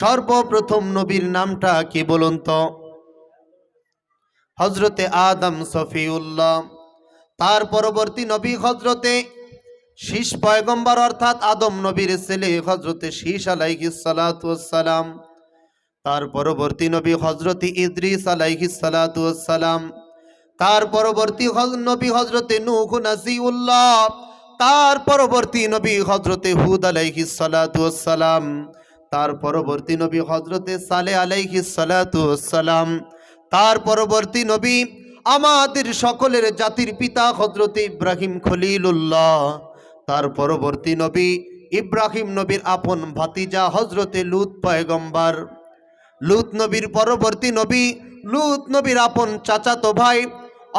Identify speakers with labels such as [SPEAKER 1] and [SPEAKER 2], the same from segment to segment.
[SPEAKER 1] সর্বপ্রথম নবীর নামটা কি বলুন তো? হযরতে আদম সফিউল্লাহ। তার পরবর্তী নবী হযরতে শীষ পয়গম্বর অর্থাৎ আদম নবীর ছেলে হযরতে শীষ আলাইহিস সালাতু ওয়াস সালাম। তার পরবর্তী নবী হযরতে ইদ্রিস আলাইহিস সালাতু ওয়াস সালাম। তার পরবর্তী নবী হযরতে নূহ নাসিউল্লাহ। তার পরবর্তী নবী হযরতে হুদ আলাইহিস সালাতু ওয়াস সালাম। তার পরবর্তী নবী হযরতে সালেহ আলাইহিস সালাতু ওয়াস সালাম। তার পরবর্তী নবী আমাদের সকলের জাতির পিতা হযরতে ইব্রাহিম খলিলুল্লাহ। তার পরবর্তী নবী ইব্রাহিম নবীর আপন ভাতিজা হযরতে লূত পয়গম্বর। লূত নবীর পরবর্তী নবী লূত নবীর আপন চাচাতো ভাই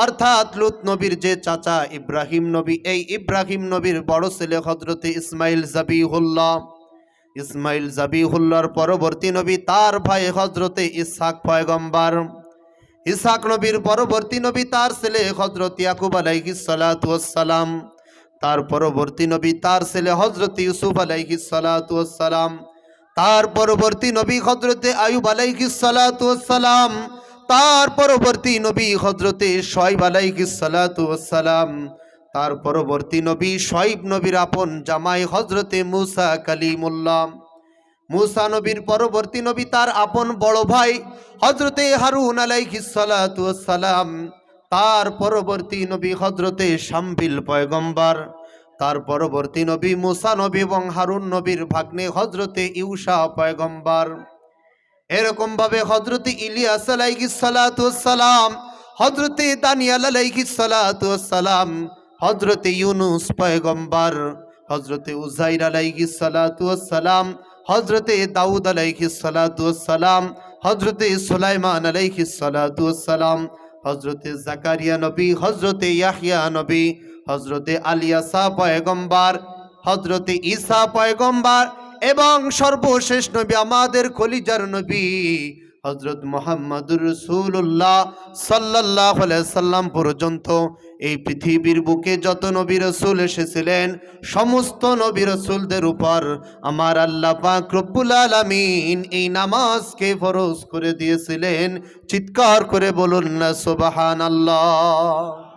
[SPEAKER 1] অর্থাৎ লূত নবীর যে চাচা ইব্রাহিম নবী, এই ইব্রাহিম নবীর বড় ছেলে হযরতে ইসমাইল জাবিহুল্লাহ। ইসমাইল জাবিহুল্লাহর পরবর্তী নবী তার ভাই হযরতে ইসহাক পয়গম্বর। ইসহাক নবীর পরবর্তী নবী তার ছেলে হযরত ইয়াকুব আলাইহিস সালাতু ওয়াস সালাম। তার পরবর্তী নবী তার ছেলে হযরত ইউসুফ আলাইহিস সালাতু ওয়াস সালাম। তার পরবর্তী নবী হযরতে আয়ুব আলাইহিস সালাতু ওয়াস সালাম। তার পরবর্তী নবী হযরতে শুআয়ব আলাইহিস সালাতু ওয়াস সালাম। তার পরবর্তী নবী শুআয়ব নবীর আপন জামাই হযরতে মূসা কালিমুল্লাহ। মূসা নবীর পরবর্তী নবী তার আপন বড় ভাই হযরতে হারুন আলাইহিস সালাতু ওয়াস সালাম। তার পরবর্তী নবী হযরতে শামবিল পয়গম্বর। তার পরবর্তী নবী মূসা নবী এবং হারুন নবীর ভাগ্নে হযরতে ইউশা পয়গম্বর। এরকম ভাবে হযরতে ইলিয়াস আলাইহিস সালাতু ওয়াস সালাম, হযরতে দানিয়েল আলাইহিস সালাতু ওয়াস সালাম, হযরতে ইউনুস পয়গম্বর, হযরতে উযাইর আলাইহিস সালাতু ওয়াস সালাম, হযরতে দাউদ আলাইহিস সালাতু ওয়াস সালাম, হযরতে সুলাইমান আলাইহিস সালাতু ওয়াস সালাম, হযরতে জাকারিয়া নবী, হযরতে ইয়াহইয়া নবী, হযরতে আলিয়াসা পয়গম্বর, হযরতে ঈসা পয়গম্বর এবং সর্বশেষ নবী আমাদের কলিজার নবী হযরত মুহাম্মদুর রাসূলুল্লাহ সাল্লাল্লাহু আলাইহি সাল্লাম পর্যন্ত এই পৃথিবীর বুকে যত নবী রাসূল এসেছিলেন সমস্ত নবী রাসূলদের উপর আমার আল্লাহ পাক রব্বুল আলামিন এই নামাজকে ফরজ করে দিয়েছিলেন। চিৎকার করে বলুন না সুবহানাল্লাহ।